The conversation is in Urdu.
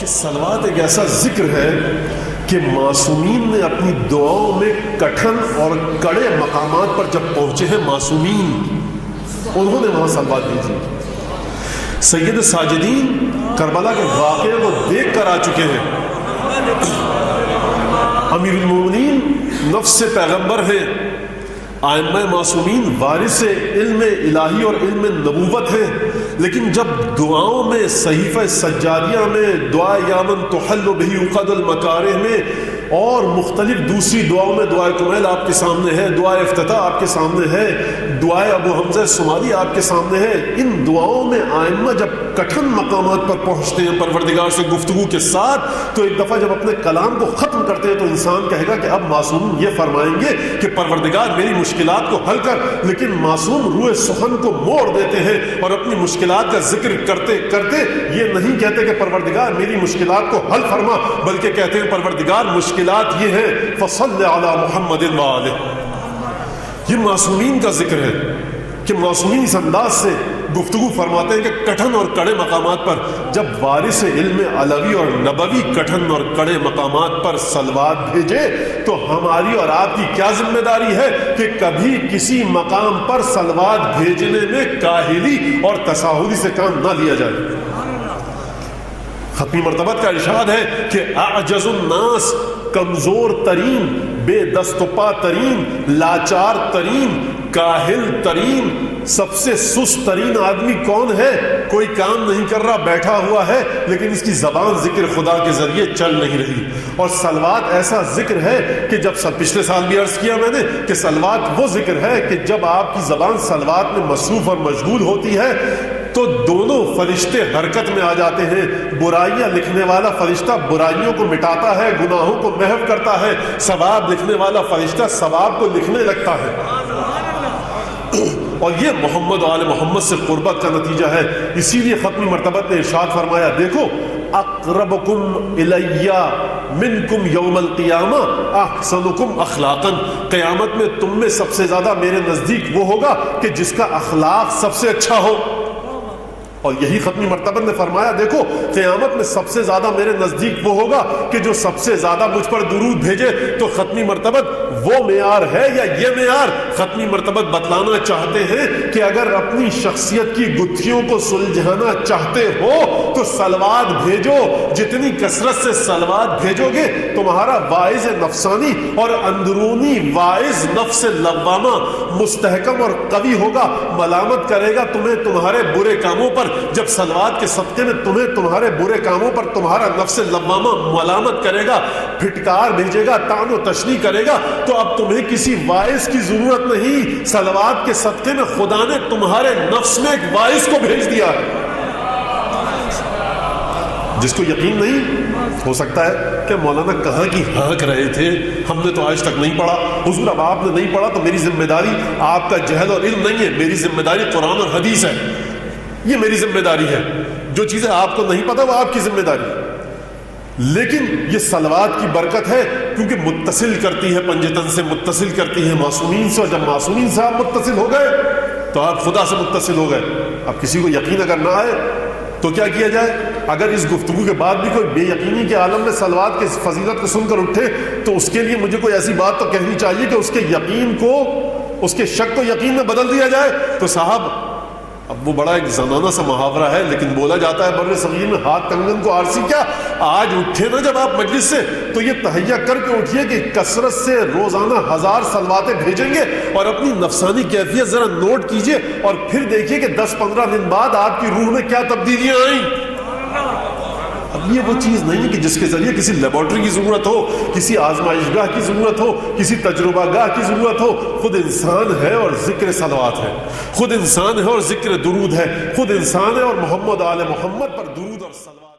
صلوات ایک ایسا ذکر ہے کہ معصومین نے اپنی دعاؤں میں کٹھن اور کڑے مقامات پر جب پہنچے ہیں معصومین، انہوں نے وہاں صلوات بھیجی۔ سید ساجدین کربلا کے واقعے کو دیکھ کر آ چکے ہیں۔ امیر المومنین نفس پیغمبر ہیں، ائمہ معصومین وارث علم الہی اور علم نبوت ہیں، لیکن جب دعاؤں میں صحیفہ سجاریہ میں دعا یا من تحل بہ عقد المکارہ میں اور مختلف دوسری دعاؤں میں دعائے کمیل آپ کے سامنے ہے، دعائے افتتاح آپ کے سامنے ہے، دعائے ابو حمزہ سمالی آپ کے سامنے ہے، ان دعاؤں میں ائمہ جب کٹھن مقامات پر پہنچتے ہیں پروردگار سے گفتگو کے ساتھ، تو ایک دفعہ جب اپنے کلام کو ختم کرتے ہیں تو انسان کہے گا کہ اب معصوم یہ فرمائیں گے کہ پروردگار میری مشکلات کو حل کر، لیکن معصوم روح سخن کو موڑ دیتے ہیں اور اپنی مشکلات کا ذکر کرتے کرتے یہ نہیں کہتے کہ پروردگار میری مشکلات کو حل فرما، بلکہ کہتے ہیں پروردگار مشکلات یہ ہے فصل علی محمد وآلہ۔ یہ معصومین کا ذکر ہے کہ معصومین اس انداز سے گفتگو فرماتے ہیں کہ کٹھن اور کڑے مقامات پر جب وارث علم علوی اور نبوی کٹھن اور کڑے مقامات پر صلوات بھیجے تو ہماری اور آپ کی کیا ذمہ داری ہے کہ کبھی کسی مقام پر صلوات بھیجنے میں کاہلی اور تساہلی سے کام نہ لیا جائے۔ ختمی مرتبت کا ارشاد ہے کہ اعجز الناس، کمزور ترین، بے دست و پا ترین، لاچار ترین، کاہل ترین، سب سے سست ترین آدمی کون ہے؟ کوئی کام نہیں کر رہا، بیٹھا ہوا ہے، لیکن اس کی زبان ذکر خدا کے ذریعے چل نہیں رہی۔ اور صلوات ایسا ذکر ہے کہ جب پچھلے سال بھی عرض کیا میں نے کہ صلوات وہ ذکر ہے کہ جب آپ کی زبان صلوات میں مصروف اور مشغول ہوتی ہے تو دونوں فرشتے حرکت میں آ جاتے ہیں۔ برائیاں لکھنے والا فرشتہ برائیوں کو مٹاتا ہے، گناہوں کو محو کرتا ہے، ثواب لکھنے والا فرشتہ ثواب کو لکھنے لگتا ہے۔ اور یہ محمد و آل محمد سے قربت کا نتیجہ ہے۔ اسی لیے ختمی مرتبت نے ارشاد فرمایا، دیکھو اقربکم الی منکم یوم القیامہ احسنکم اخلاقا، قیامت میں تم میں سب سے زیادہ میرے نزدیک وہ ہوگا کہ جس کا اخلاق سب سے اچھا ہو۔ اور یہی ختمی مرتبہ نے فرمایا، دیکھو قیامت میں سب سے زیادہ میرے نزدیک وہ ہوگا کہ جو سب سے زیادہ مجھ پر درود بھیجے۔ تو ختمی مرتبہ وہ معیار ہے یا یہ معیار؟ ختمی مرتبہ بتلانا چاہتے ہیں کہ اگر اپنی شخصیت کی گتھیوں کو سلجھانا چاہتے ہو تو صلوات بھیجو، جتنی کثرت سے صلوات بھیجو گے تمہارا واعظ نفسانی اور اندرونی واعظ نفس لوامہ مستحکم اور قوی ہوگا، ملامت کرے گا تمہیں تمہارے برے کاموں پر۔ جب صلوات کے صدقے میں تمہیں تمہارے برے کاموں پر تمہارا نفس لوامہ ملامت کرے گا، پھٹکار بھیجے گا، طعن و تشنیع کرے گا، تو اب تمہیں کسی واعظ کی ضرورت نہیں۔ صلوات کے صدقے میں خدا نے تمہارے نفس میں ایک واعظ کو بھیج دیا ہے۔ جس کو یقین نہیں، ہو سکتا ہے کہ مولانا کہاں کی ہانک رہے تھے، ہم نے تو آج تک نہیں پڑھا۔ حضور اب آپ نے نہیں پڑھا تو میری ذمہ داری آپ کا جہل اور علم نہیں ہے، میری ذمہ داری قرآن اور حدیث ہے، یہ میری ذمہ داری ہے۔ جو چیزیں آپ کو نہیں پتا وہ آپ کی ذمہ داری ہے، لیکن یہ صلوات کی برکت ہے کیونکہ متصل کرتی ہے، پنجتن سے متصل کرتی ہے معصومین سے، اور جب معصومین سے آپ متصل ہو گئے تو آپ خدا سے متصل ہو گئے۔ اب کسی کو یقین اگر نہ آئے تو کیا کیا جائے؟ اگر اس گفتگو کے بعد بھی کوئی بے یقینی کے عالم میں صلوات کی فضیلت کو سن کر اٹھے تو اس کے لیے مجھے کوئی ایسی بات تو کہنی چاہیے کہ اس کے یقین کو، اس کے شک کو یقین میں بدل دیا جائے۔ تو صاحب اب وہ بڑا ایک زنانہ سا محاورہ ہے لیکن بولا جاتا ہے بر صغیر میں، ہاتھ کنگن کو آرسی کیا؟ آج اٹھے نا جب آپ مجلس سے تو یہ تہیہ کر کے اٹھیے کہ کثرت سے روزانہ 1000 صلواتیں بھیجیں گے، اور اپنی نفسانی کیفیت ذرا نوٹ کیجئے اور پھر دیکھیے کہ 10-15 دن بعد آپ کی روح میں کیا تبدیلیاں آئیں۔ اب یہ وہ چیز نہیں کہ جس کے ذریعے کسی لیبارٹری کی ضرورت ہو، کسی آزمائش گاہ کی ضرورت ہو، کسی تجربہ گاہ کی ضرورت ہو۔ خود انسان ہے اور ذکر صلوات ہے، خود انسان ہے اور ذکر درود ہے، خود انسان ہے اور محمد آل محمد پر درود اور صلوات